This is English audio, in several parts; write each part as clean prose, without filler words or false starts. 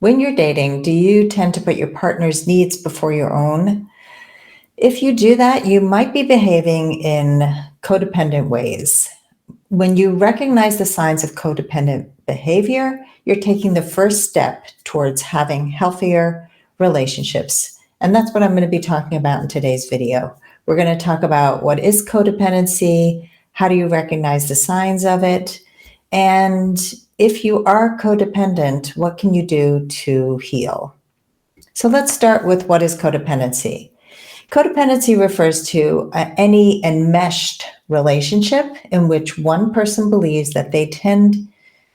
When you're dating, do you tend to put your partner's needs before your own? If you do that, you might be behaving in codependent ways. When you recognize the signs of codependent behavior, you're taking the first step towards having healthier relationships. And that's what I'm going to be talking about in today's video. We're going to talk about what is codependency, how do you recognize the signs of it, and if you are codependent, what can you do to heal? So let's start with what is codependency. Codependency refers to any enmeshed relationship in which one person believes that they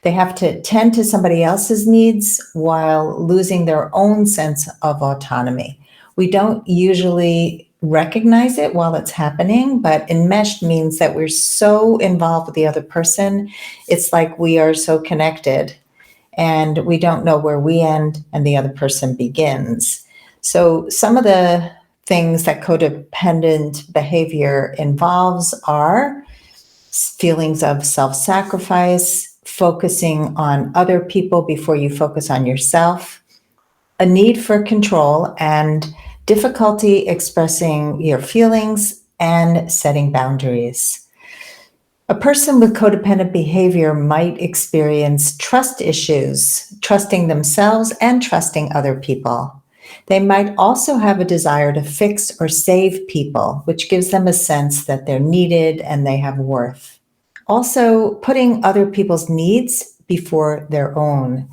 have to tend to somebody else's needs while losing their own sense of autonomy. We don't usually recognize it while it's happening, but enmeshed means that we're so involved with the other person. It's like we are so connected and we don't know where we end and the other person begins. So some of the things that codependent behavior involves are feelings of self-sacrifice, focusing on other people before you focus on yourself, a need for control, and difficulty expressing your feelings and setting boundaries. A person with codependent behavior might experience trust issues, trusting themselves and trusting other people. They might also have a desire to fix or save people, which gives them a sense that they're needed and they have worth. Also, putting other people's needs before their own.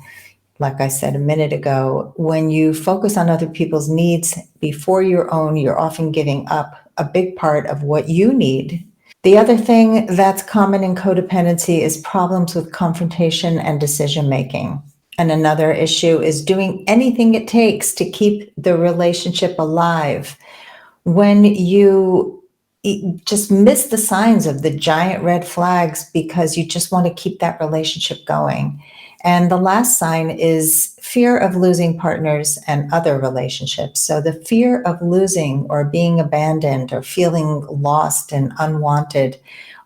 Like I said a minute ago, when you focus on other people's needs before your own, you're often giving up a big part of what you need. The other thing that's common in codependency is problems with confrontation and decision making. And another issue is doing anything it takes to keep the relationship alive. When you just miss the signs of the giant red flags because you just want to keep that relationship going. And the last sign is fear of losing partners and other relationships. So the fear of losing or being abandoned or feeling lost and unwanted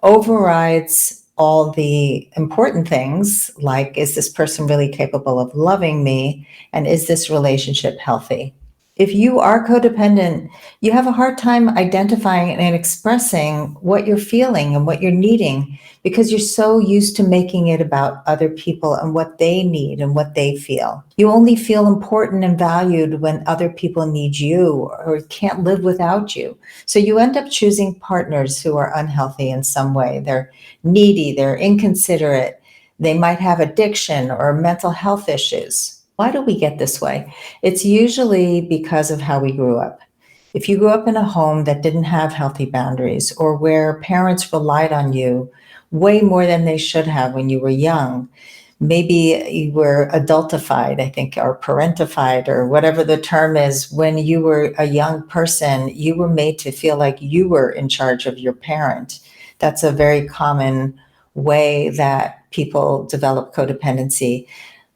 overrides all the important things like, is this person really capable of loving me? And is this relationship healthy? If you are codependent, you have a hard time identifying and expressing what you're feeling and what you're needing because you're so used to making it about other people and what they need and what they feel. You only feel important and valued when other people need you or can't live without you. So you end up choosing partners who are unhealthy in some way. They're needy, they're inconsiderate, they might have addiction or mental health issues. Why do we get this way? It's usually because of how we grew up. If you grew up in a home that didn't have healthy boundaries or where parents relied on you way more than they should have when you were young, maybe you were adultified, I think, or parentified, or whatever the term is. When you were a young person, you were made to feel like you were in charge of your parent. That's a very common way that people develop codependency.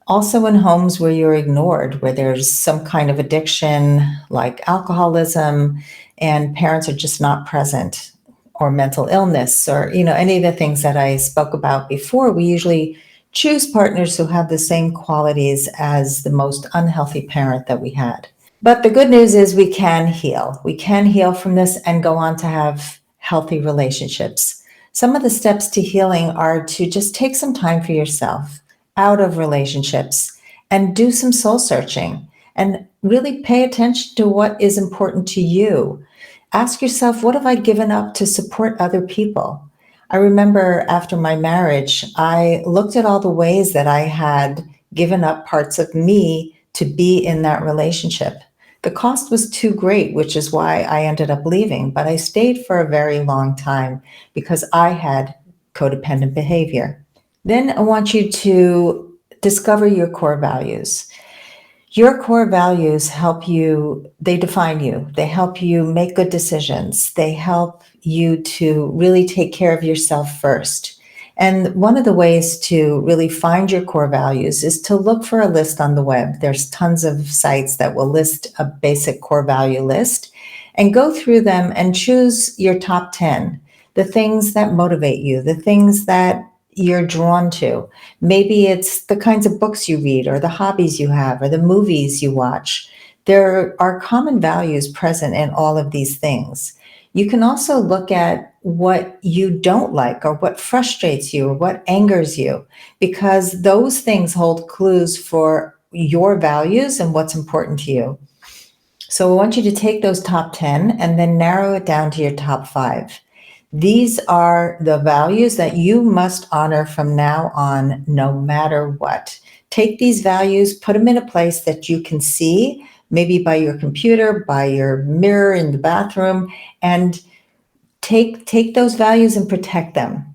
Also in homes where you're ignored, where there's some kind of addiction like alcoholism and parents are just not present, or mental illness, or any of the things that I spoke about before, we usually choose partners who have the same qualities as the most unhealthy parent that we had. But the good news is we can heal. We can heal from this and go on to have healthy relationships. Some of the steps to healing are to just take some time for yourself out of relationships and do some soul searching and really pay attention to what is important to you. Ask yourself, what have I given up to support other people? I remember after my marriage, I looked at all the ways that I had given up parts of me to be in that relationship. The cost was too great, which is why I ended up leaving, but I stayed for a very long time because I had codependent behavior. Then I want you to discover your core values. Your core values help you, they define you. They help you make good decisions. They help you to really take care of yourself first. And one of the ways to really find your core values is to look for a list on the web. There's tons of sites that will list a basic core value list, and go through them and choose your top 10, the things that motivate you, the things that you're drawn to. Maybe it's the kinds of books you read or the hobbies you have or the movies you watch. There are common values present in all of these things. You can also look at what you don't like or what frustrates you or what angers you, because those things hold clues for your values and what's important to you. So I want you to take those top 10 and then narrow it down to your top 5. These are the values that you must honor from now on, no matter what. Take these values, put them in a place that you can see, maybe by your computer, by your mirror in the bathroom, and take those values and protect them.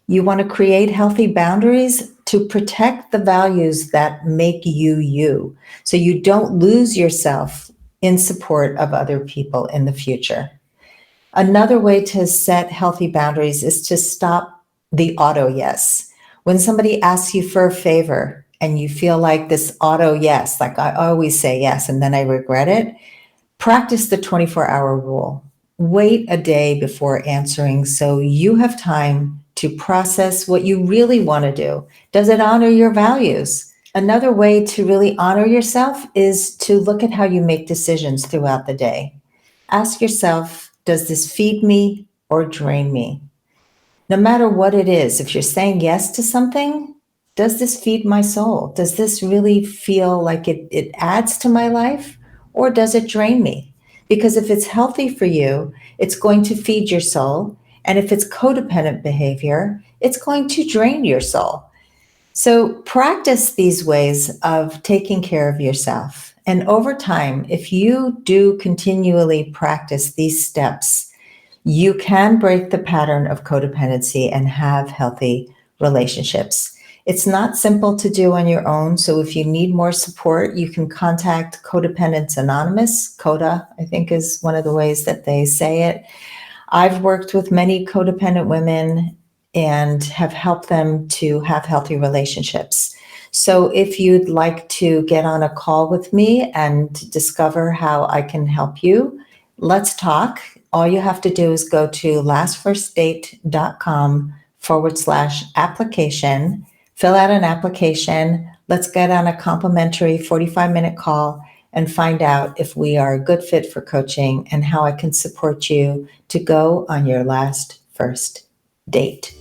You want to create healthy boundaries to protect the values that make you you, so you don't lose yourself in support of other people in the future. Another way to set healthy boundaries is to stop the auto yes. When somebody asks you for a favor and you feel like this auto yes, like I always say yes and then I regret it, practice the 24-hour rule. Wait a day before answering so you have time to process what you really want to do. Does it honor your values? Another way to really honor yourself is to look at how you make decisions throughout the day. Ask yourself, does this feed me or drain me? No matter what it is, if you're saying yes to something, does this feed my soul? Does this really feel like it adds to my life, or does it drain me? Because if it's healthy for you, it's going to feed your soul. And if it's codependent behavior, it's going to drain your soul. So practice these ways of taking care of yourself. And over time, if you do continually practice these steps, you can break the pattern of codependency and have healthy relationships. It's not simple to do on your own. So if you need more support, you can contact Codependents Anonymous. CODA, I think, is one of the ways that they say it. I've worked with many codependent women and have helped them to have healthy relationships. So if you'd like to get on a call with me and discover how I can help you, let's talk. All you have to do is go to lastfirstdate.com/application, fill out an application. Let's get on a complimentary 45-minute call and find out if we are a good fit for coaching and how I can support you to go on your last first date.